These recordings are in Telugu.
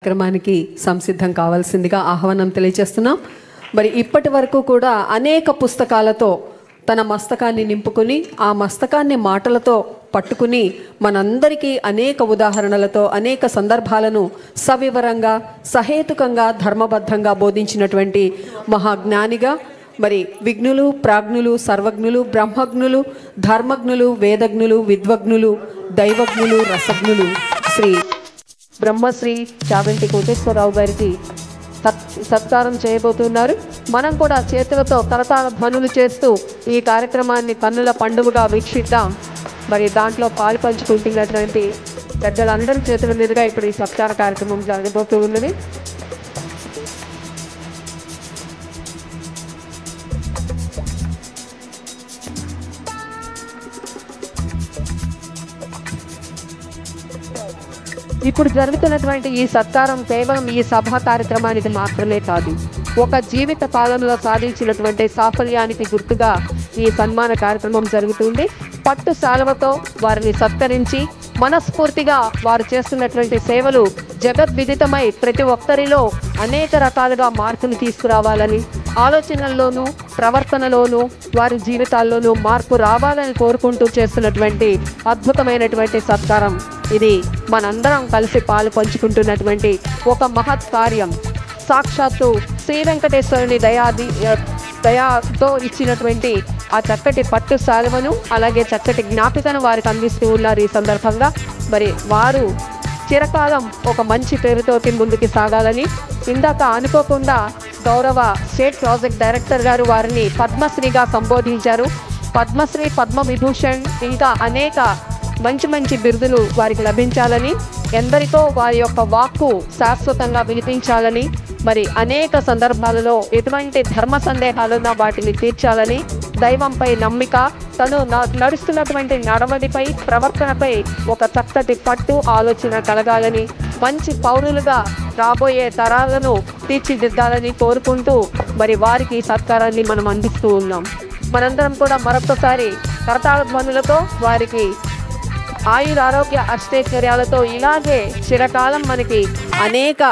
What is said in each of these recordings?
కార్యక్రమానికి సంసిద్ధం కావాల్సిందిగా ఆహ్వానం తెలియజేస్తున్నాం. మరి ఇప్పటి వరకు కూడా అనేక పుస్తకాలతో తన మస్తకాన్ని నింపుకుని ఆ మస్తకాన్ని మాటలతో పట్టుకుని మనందరికీ అనేక ఉదాహరణలతో అనేక సందర్భాలను సవివరంగా సహేతుకంగా ధర్మబద్ధంగా బోధించినటువంటి మహాజ్ఞానిగా మరి విఘ్నులు ప్రాజ్ఞులు సర్వజ్ఞులు బ్రహ్మజ్ఞులు ధర్మజ్ఞులు వేదజ్ఞులు విద్వజ్ఞులు దైవజ్ఞులు రసజ్ఞులు శ్రీ బ్రహ్మశ్రీ చాగంటి కోటేశ్వరరావు గారికి సత్కారం చేయబోతున్నారు. మనం కూడా చేతులతో కరతాళ ధ్వనులు చేస్తూ ఈ కార్యక్రమాన్ని కన్నుల పండుగగా వీక్షిద్దాం. మరి దాంట్లో పాలు పంచుకుంటున్నటువంటి పెద్దలందరి చేతుల మీదుగా ఇప్పుడు ఈ సత్కార కార్యక్రమం జరగబోతూ ఉన్నది. ఇప్పుడు జరుగుతున్నటువంటి ఈ సత్కారం కేవలం ఈ సభా కార్యక్రమానికి మాత్రమే కాదు, ఒక జీవిత కాలంలో సాధించినటువంటి సాఫల్యానికి గుర్తుగా ఈ సన్మాన కార్యక్రమం జరుగుతుంది. పట్టు శాలువతో వారిని సత్కరించి మనస్ఫూర్తిగా వారు చేస్తున్నటువంటి సేవలు జగద్విదితమై ప్రతి ఒక్కరిలో అనేక రకాలుగా మార్పులు తీసుకురావాలని, ఆలోచనల్లోనూ ప్రవర్తనలోనూ వారి జీవితాల్లోనూ మార్పు రావాలని కోరుకుంటూ చేస్తున్నటువంటి అద్భుతమైనటువంటి సత్కారం ఇది. మనందరం కలిసి పాలు పంచుకుంటున్నటువంటి ఒక మహత్ కార్యం. సాక్షాత్తు శ్రీ వెంకటేశ్వరుని దయాతో ఇచ్చినటువంటి ఆ చక్కటి పట్టు శాలువను అలాగే చక్కటి జ్ఞాపికను వారికి అందిస్తూ ఉన్నారు. ఈ సందర్భంగా మరి వారు చిరకాలం ఒక మంచి పేరుతోటి ముందుకు సాగాలని, ఇందాక అనుకోకుండా గౌరవ స్టేట్ ప్రాజెక్ట్ డైరెక్టర్ గారు వారిని పద్మశ్రీగా సంబోధించారు. పద్మశ్రీ, పద్మవిభూషణ్ ఇంకా అనేక మంచి మంచి బిరుదులు వారికి లభించాలని, ఎందరితో వారి యొక్క వాక్కు శాశ్వతంగా వినిపించాలని, మరి అనేక సందర్భాలలో ఎటువంటి ధర్మ సందేహాలున్నా వాటిని తీర్చాలని, దైవంపై నమ్మిక, తను నడుస్తున్నటువంటి నడవడిపై ప్రవర్తనపై ఒక చక్కటి పట్టు ఆలోచన కలగాలని, మంచి పౌరులుగా రాబోయే తరాలను తీర్చిదిద్దాలని కోరుకుంటూ మరి వారికి ఈ సత్కారాన్ని మనం అందిస్తూ ఉన్నాం. మనందరం కూడా మరొకసారి కరతాళ ధ్వనులతో వారికి ఆయురారోగ్య అష్టైశ్వర్యాలతో ఇలాగే చిరకాలం మనకి అనేక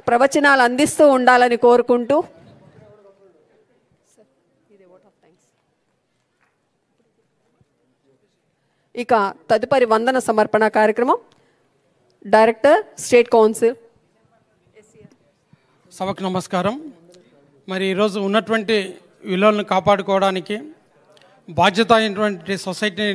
ప్రవచనాలు అందిస్తూ ఉండాలని కోరుకుంటూ ఇక తదుపరి వందన సమర్పణ కార్యక్రమం డైరెక్టర్ స్టేట్ కౌన్సిల్. సభకు నమస్కారం. మరి ఈరోజు ఉన్నటువంటి విలువలను కాపాడుకోవడానికి బాధ్యత అయినటువంటి సొసైటీని